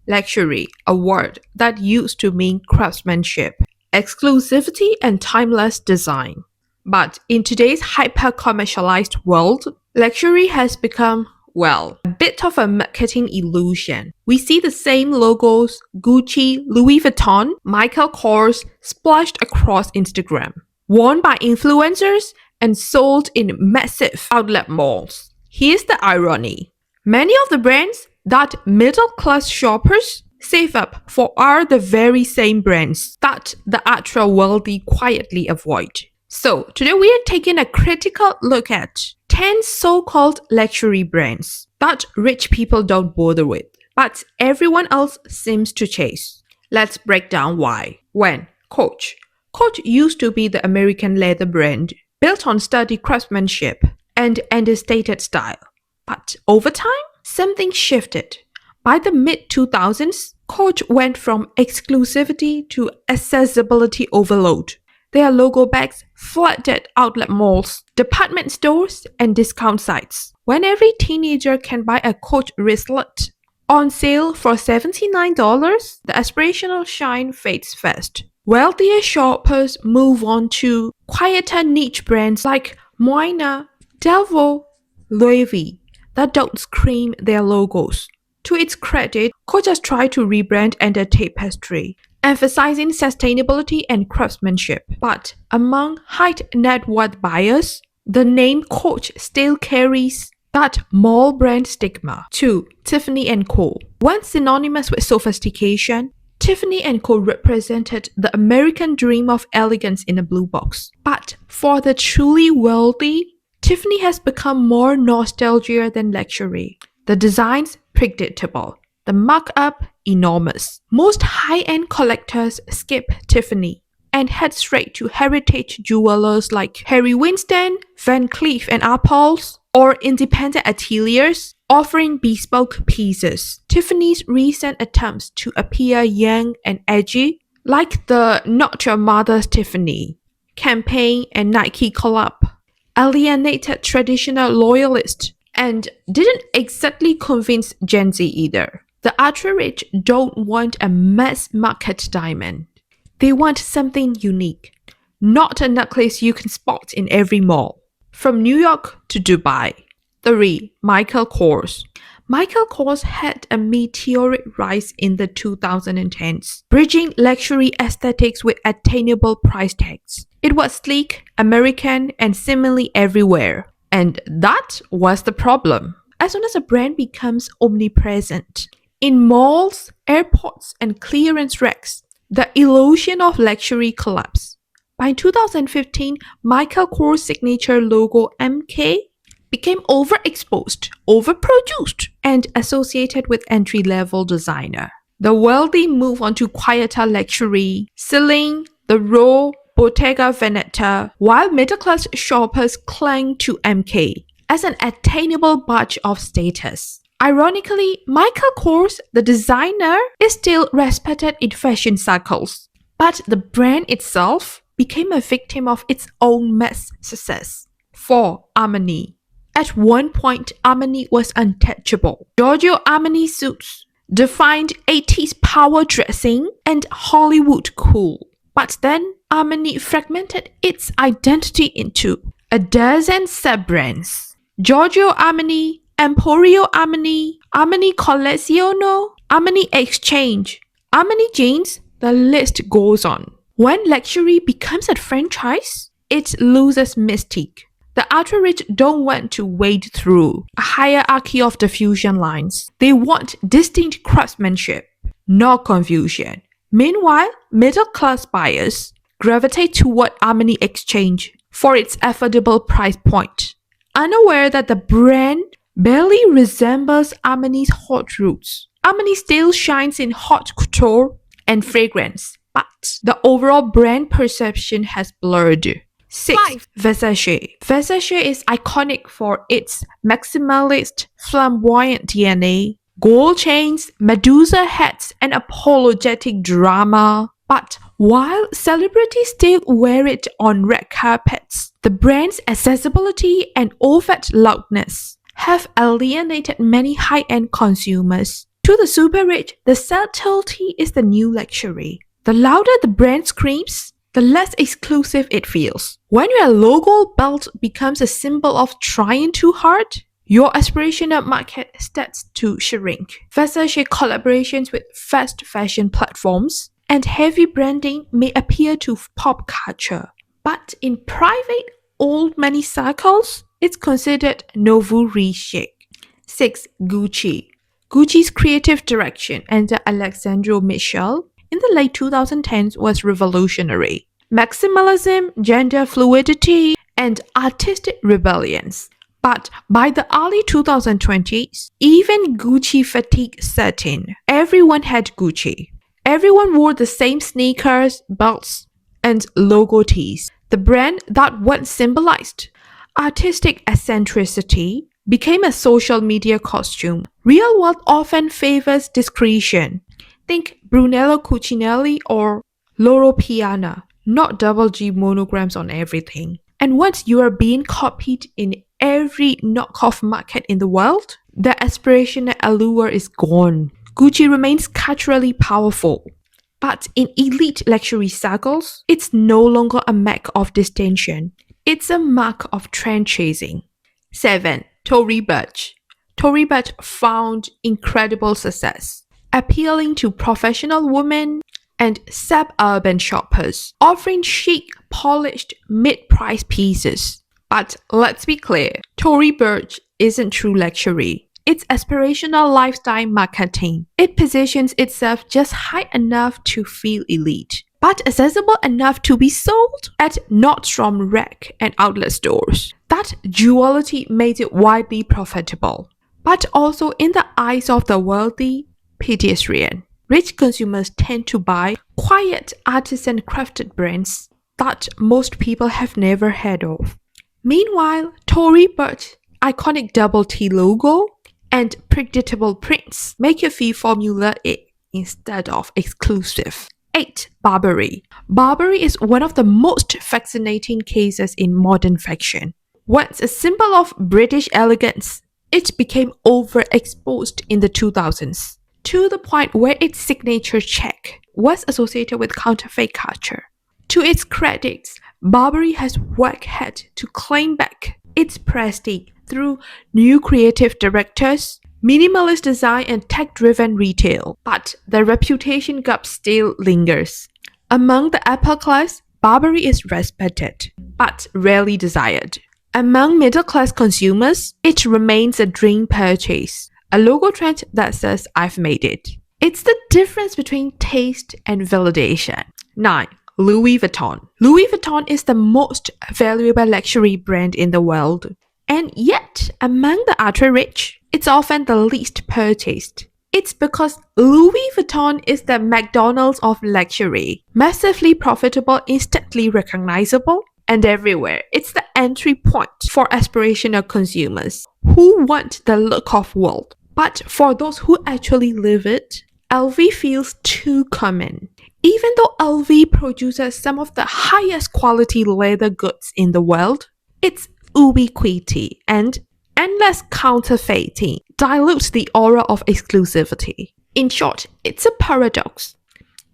Luxury, a word that used to mean craftsmanship, exclusivity, and timeless design. But in today's hyper-commercialized world, luxury has become, well, a bit of a marketing illusion. We see the same logos, Gucci, Louis Vuitton, Michael Kors, splashed across Instagram, worn by influencers and sold in massive outlet malls. Here's the irony. Many of the brands that middle-class shoppers save up for are the very same brands that the ultra-wealthy quietly avoid. So, today we are taking a critical look at 10 so-called luxury brands that rich people don't bother with, but everyone else seems to chase. Let's break down why. When Coach used to be the American leather brand, built on sturdy craftsmanship and understated style. But over time, something shifted. By the mid-2000s, Coach went from exclusivity to accessibility overload. Their logo bags flooded outlet malls, department stores, and discount sites. When every teenager can buy a Coach wristlet on sale for $79, the aspirational shine fades fast. Wealthier shoppers move on to quieter niche brands like Moina, Delvaux, Louis Vuitton that don't scream their logos. To its credit, Coach has tried to rebrand under tapestry, emphasizing sustainability and craftsmanship. But among high net worth buyers, the name Coach still carries that mall brand stigma. 2. Tiffany Co. Once synonymous with sophistication, Tiffany Co represented the American dream of elegance in a blue box. But for the truly wealthy, Tiffany has become more nostalgia than luxury. The designs predictable, the markup enormous. Most high-end collectors skip Tiffany and head straight to heritage jewelers like Harry Winston, Van Cleef & Arpels, or independent ateliers offering bespoke pieces. Tiffany's recent attempts to appear young and edgy, like the Not Your Mother's Tiffany campaign and Nike collab, alienated traditional loyalists and didn't exactly convince Gen Z either. The ultra-rich don't want a mass-market diamond. They want something unique, not a necklace you can spot in every mall. From New York to Dubai. 3. Michael Kors. Michael Kors had a meteoric rise in the 2010s, bridging luxury aesthetics with attainable price tags. It was sleek, American, and seemingly everywhere. And that was the problem. As soon as a brand becomes omnipresent, in malls, airports, and clearance racks, the illusion of luxury collapsed. By 2015, Michael Kors' signature logo MK became overexposed, overproduced, and associated with entry-level designer. The wealthy move on to quieter luxury, Celine, the raw Bottega Veneta, while middle-class shoppers cling to MK as an attainable badge of status. Ironically, Michael Kors, the designer, is still respected in fashion circles, but the brand itself became a victim of its own mass success. 4. Armani. At one point, Armani was untouchable. Giorgio Armani suits defined 80s power dressing and Hollywood cool. But then, Armani fragmented its identity into a dozen sub-brands. Giorgio Armani, Emporio Armani, Armani Collezione, Armani Exchange, Armani Jeans, the list goes on. When luxury becomes a franchise, it loses mystique. The ultra-rich don't want to wade through a hierarchy of diffusion lines. They want distinct craftsmanship, not confusion. Meanwhile, middle-class buyers gravitate toward Armani Exchange for its affordable price point, unaware that the brand barely resembles Armani's hot roots. Armani still shines in haute couture and fragrance, but the overall brand perception has blurred. 6. 5. Versace. Versace is iconic for its maximalist, flamboyant DNA, gold chains, Medusa hats, and apologetic drama. But while celebrities still wear it on red carpets, the brand's accessibility and overt loudness have alienated many high-end consumers. To To the super rich, the subtlety is the new luxury. The louder the brand screams, the less exclusive it feels. When your logo belt becomes a symbol of trying too hard, your aspirational market starts to shrink. Versace collaborations with fast fashion platforms and heavy branding may appeal to pop culture, but in private old money circles, it's considered nouveau riche. 6. Gucci. Gucci's creative direction under Alessandro Michele in the late 2010s was revolutionary. Maximalism, gender fluidity, and artistic rebellions. But by the early 2020s, even Gucci fatigue set in. Everyone had Gucci. Everyone wore the same sneakers, belts, and logo tees. The brand that once symbolized artistic eccentricity became a social media costume. Real world often favors discretion. Think Brunello Cucinelli or Loro Piana, not double G monograms on everything. And once you are being copied in every knockoff market in the world, the aspirational allure is gone. Gucci remains culturally powerful. But in elite luxury circles, it's no longer a mark of distinction. It's a mark of trend chasing. 7. Tory Burch. Tory Burch found incredible success, appealing to professional women and suburban shoppers, offering chic, polished, mid-price pieces. But let's be clear, Tory Burch isn't true luxury. It's aspirational lifestyle marketing. It positions itself just high enough to feel elite, but accessible enough to be sold at Nordstrom Rack and outlet stores. That duality made it widely profitable, but also in the eyes of the wealthy, pedestrian. Rich consumers tend to buy quiet, artisan-crafted brands that most people have never heard of. Meanwhile, Tory Burch's iconic double T logo and predictable prints make you feel formulaic instead of exclusive. 8. Burberry. Burberry is one of the most fascinating cases in modern fashion. Once a symbol of British elegance, it became overexposed in the 2000s, to the point where its signature check was associated with counterfeit culture. To its credit, Burberry has worked hard to claim back its prestige through new creative directors, minimalist design, and tech-driven retail, but the reputation gap still lingers. Among the upper class, Burberry is respected, but rarely desired. Among middle-class consumers, it remains a dream purchase, a logo trend that says, "I've made it." It's the difference between taste and validation. 9. Louis Vuitton. Louis Vuitton is the most valuable luxury brand in the world. And yet, among the ultra-rich, it's often the least purchased. It's because Louis Vuitton is the McDonald's of luxury. Massively profitable, instantly recognizable, and everywhere. It's the entry point for aspirational consumers who want the look of wealth. But for those who actually live it, LV feels too common. Even though LV produces some of the highest quality leather goods in the world, its ubiquity and endless counterfeiting dilutes the aura of exclusivity. In short, it's a paradox.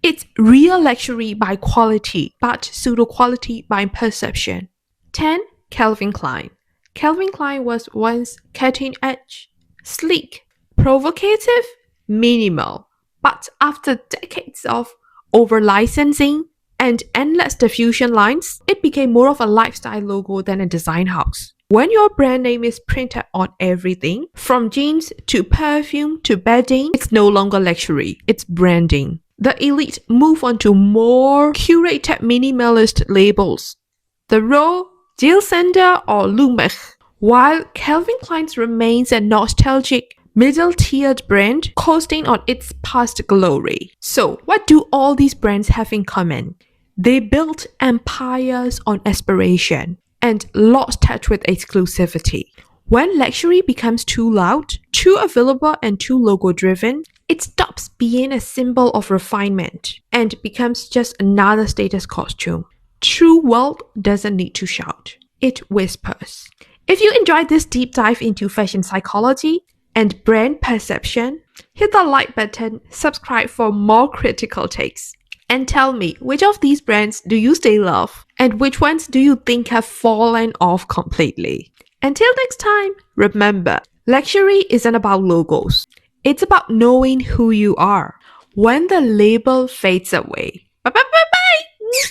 It's real luxury by quality, but pseudo-quality by perception. 10. Calvin Klein. Calvin Klein was once cutting-edge, sleek, provocative, minimal, but after decades of over-licensing and endless diffusion lines, it became more of a lifestyle logo than a design house. When your brand name is printed on everything, from jeans to perfume to bedding, it's no longer luxury, it's branding. The elite move on to more curated minimalist labels, the Raw, Jill Sander, or Lumech, while Calvin Klein remains a nostalgic, middle-tiered brand coasting on its past glory. So, what do all these brands have in common? They built empires on aspiration and lost touch with exclusivity. When luxury becomes too loud, too available, and too logo-driven, it stops being a symbol of refinement and becomes just another status costume. True wealth doesn't need to shout. It whispers. If you enjoyed this deep dive into fashion psychology and brand perception? Hit the like button, subscribe for more critical takes. And tell me, which of these brands do you still love? And which ones do you think have fallen off completely? Until next time, remember, luxury isn't about logos. It's about knowing who you are when the label fades away. Bye bye bye bye!